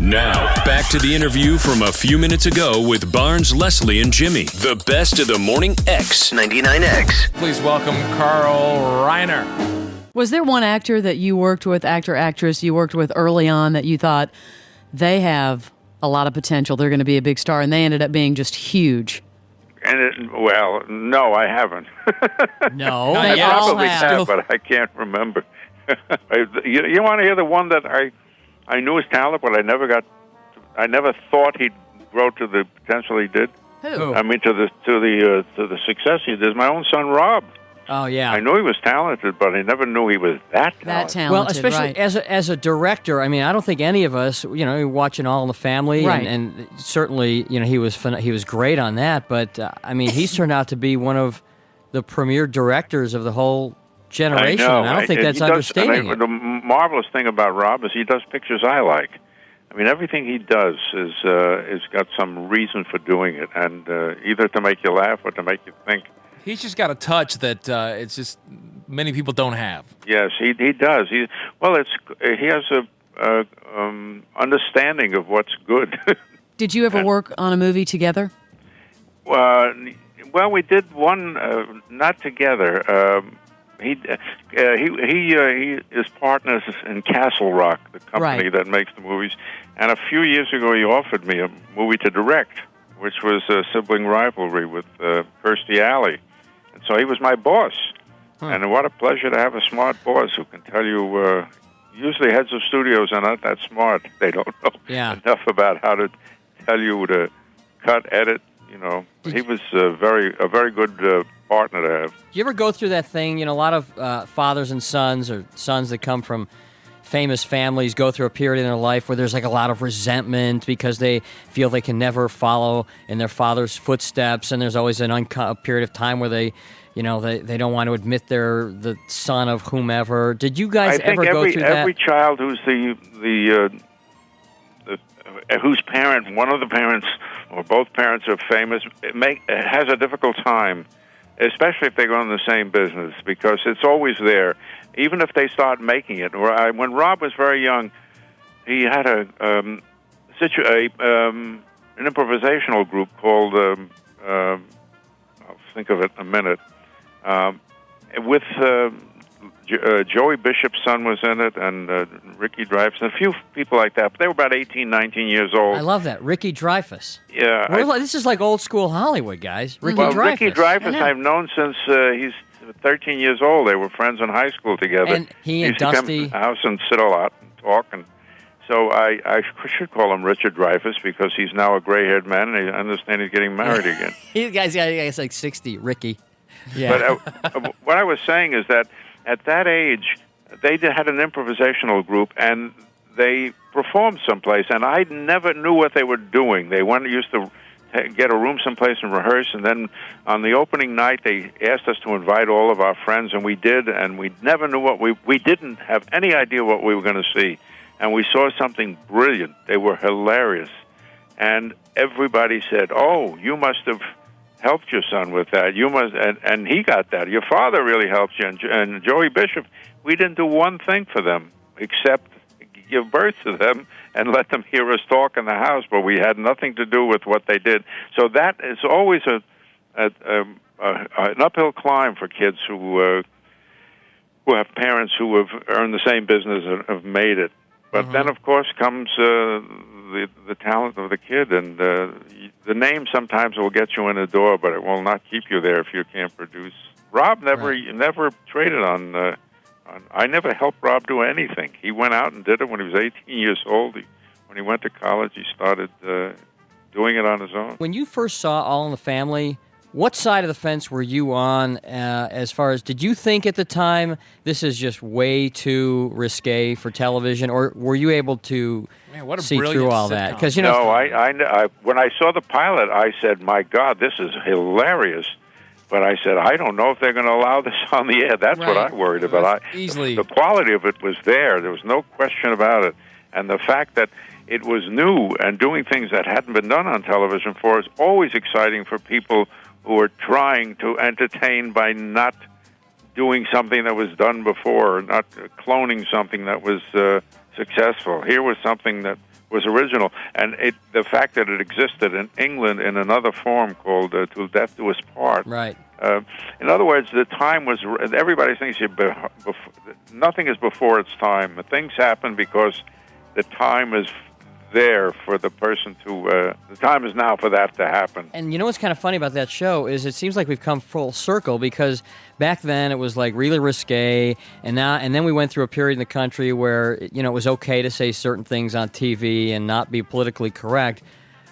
Now, back to the interview from a few minutes ago with Barnes, Leslie, and Jimmy. The best of the Morning X. 99X. Please welcome Carl Reiner. Was there one actor that you worked with, actor, actress, you worked with early on that you thought they have a lot of potential, they're going to be a big star, and they ended up being just huge? Well, no, I haven't. No, I they all probably have. but I can't remember. You want to hear the one that I knew his talent, but I never thought he'd grow to the potential he did. Who? I mean, to the success he did. My own son, Rob. Oh, yeah. I knew he was talented, but I never knew he was that talented. That talented, Well, especially right. as a director, I mean, I don't think any of us, watching All in the Family, Right. and certainly, he was great on that. But I mean, he's turned out to be one of the premier directors of the whole generation. I know. And I don't think that's He does- understating it. The marvelous thing about Rob is he does pictures I like. I mean, everything he does is got some reason for doing it, and either to make you laugh or to make you think. He's just got a touch that it's just many people don't have. Yes, he does. He has a understanding of what's good. Did you ever work on a movie together? Well, we did one not together. He is partners in Castle Rock, the company Right. that makes the movies. And a few years ago, he offered me a movie to direct, which was a sibling rivalry with Kirstie Alley. And so he was my boss. And what a pleasure to have a smart boss who can tell you. Usually, heads of studios are not that smart. They don't know enough about how to tell you to cut, edit. He was a very good partner to have. Do you ever go through that thing? A lot of fathers and sons, or sons that come from famous families, go through a period in their life where there's like a lot of resentment because they feel they can never follow in their father's footsteps, and there's always a period of time where they don't want to admit they're the son of whomever. Did you guys ever go through that? Every child who's whose parent, one of the parents or both parents are famous, has a difficult time, especially if they go in the same business, because it's always there, even if they start making it. When Rob was very young, he had an improvisational group called, I'll think of it in a minute, with Joey Bishop's son was in it, and Ricky Dreyfuss, and a few people like that. But they were about 18, 19 years old. I love that. Ricky Dreyfuss. Yeah. This is like old school Hollywood, guys. Ricky Dreyfuss I've known since he's 13 years old. They were friends in high school together. And he and used to come Dusty. to the house and sit a lot and talk. And so I should call him Richard Dreyfuss because he's now a gray-haired man, and I understand he's getting married again. He's like 60, Ricky. Yeah. But what I was saying is that at that age, they had an improvisational group, and they performed someplace, and I never knew what they were doing. They used to get a room someplace and rehearse, and then on the opening night, they asked us to invite all of our friends, and we did, and we never knew we didn't have any idea what we were going to see, and we saw something brilliant. They were hilarious, and everybody said, "Oh, you must have helped your son with that. You must," and he got that. Your father really helped you. And Joey Bishop, we didn't do one thing for them except give birth to them and let them hear us talk in the house, but we had nothing to do with what they did. So that is always an uphill climb for kids who have parents who have earned the same business and have made it. But then, of course, comes the talent of the kid, and the name sometimes will get you in the door, but it will not keep you there if you can't produce. Rob never traded on. I never helped Rob do anything. He went out and did it when he was 18 years old. When he went to college, he started doing it on his own. When you first saw All in the Family, what side of the fence were you on as far as, did you think at the time this is just way too risque for television, or were you able to see through all that? Because No, I when I saw the pilot, I said, "My God, this is hilarious." But I said, I don't know if they're going to allow this on the air. That's what I worried about. Easily. The quality of it was there. There was no question about it. And the fact that it was new and doing things that hadn't been done on television before is always exciting for people who are trying to entertain by not doing something that was done before, or not cloning something that was successful. Here was something that was original, and the fact that it existed in England in another form called "Till Death Do Us Part." Right. In other words, the time was. Everybody thinks nothing is before its time. Things happen because the time is there for the person to. The time is now for that to happen. And you know what's kind of funny about that show is it seems like we've come full circle, because back then it was like really risque, and then we went through a period in the country where it was okay to say certain things on TV and not be politically correct.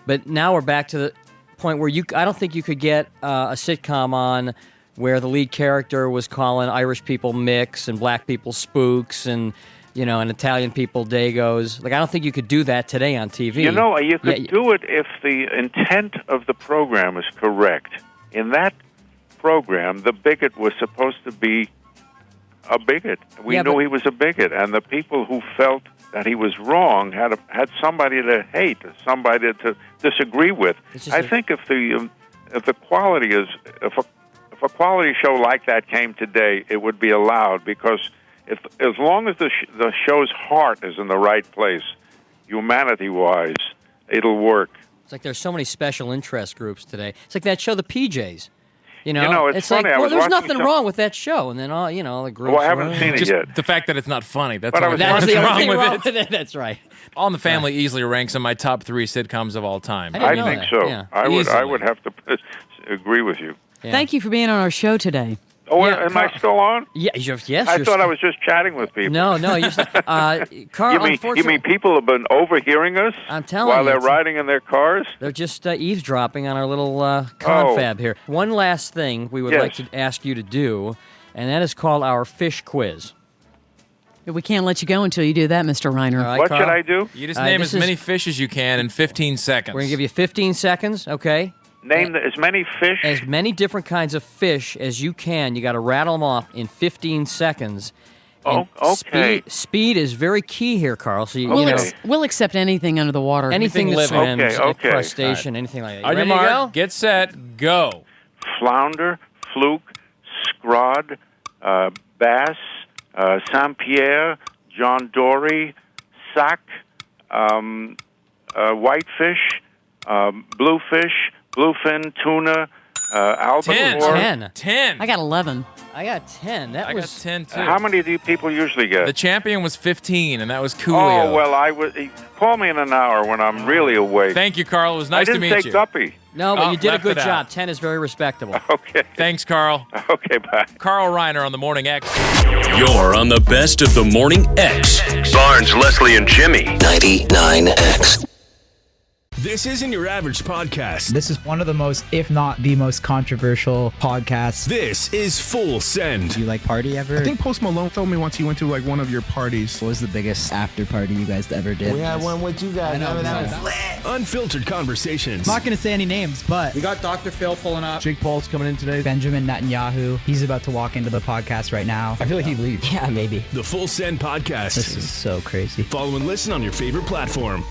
But now we're back to the point where I don't think you could get a sitcom on where the lead character was calling Irish people micks and black people spooks and Italian people dagos. Like, I don't think you could do that today on TV. You could do it if the intent of the program is correct. In that program, the bigot was supposed to be a bigot. We knew he was a bigot, and the people who felt that he was wrong had somebody to hate, somebody to disagree with. I think if the quality is if a quality show like that came today, it would be allowed, because as long as the show's heart is in the right place, humanity-wise, it'll work. It's like there's so many special interest groups today. It's like that show, The PJs. It's funny. Like, there's nothing wrong with that show, and then all the groups. Well, I haven't seen it yet. The fact that it's not funny. That's the wrong with it. That's right. All in the Family easily ranks in my top 3 sitcoms of all time. I think so. Yeah. I would have to agree with you. Yeah. Thank you for being on our show today. Oh, am I still on? Yeah, yes. I thought I was just chatting with people. No, you're Carl. You mean people have been overhearing us? I'm telling while you, they're riding in their cars? They're just eavesdropping on our little confab here. One last thing we would like to ask you to do, and that is called our fish quiz. We can't let you go until you do that, Mr. Reiner. Right, what Carl? should I do? You just name as many fish as you can in 15 seconds. We're going to give you 15 seconds, okay? Name as many fish? As many different kinds of fish as you can. You got to rattle them off in 15 seconds. Oh, okay. Speed is very key here, Carl. So we'll accept anything under the water. Anything that living. swims, crustacean, anything like that. On your mark, get set, go. Flounder, fluke, scrod, bass, Saint-Pierre, John Dory, sac, whitefish, bluefish, bluefin, tuna, albacore. 10. I got 11. I got 10. I got 10 too. How many do people usually get? The champion was 15, and that was Coolio. Oh, well, call me in an hour when I'm really awake. Thank you, Carl. It was nice to meet you. I didn't say guppy. No, but you did a left good it job. out. 10 is very respectable. Okay. Thanks, Carl. Okay, bye. Carl Reiner on the Morning X. You're on the best of the Morning X. Barnes, Leslie, and Jimmy. 99X. This isn't your average podcast. This is one of the most, if not the most controversial podcasts. This is Full Send. Do you like party ever? I think Post Malone told me once he went to like one of your parties. What was the biggest after party you guys ever did? We had one with you guys. I know, that was lit. Unfiltered conversations. I'm not going to say any names, but We got Dr. Phil pulling up. Jake Paul's coming in today. Benjamin Netanyahu, he's about to walk into the podcast right now. I feel like he leaves. Yeah, maybe. The Full Send podcast. This is so crazy. Follow and listen on your favorite platform.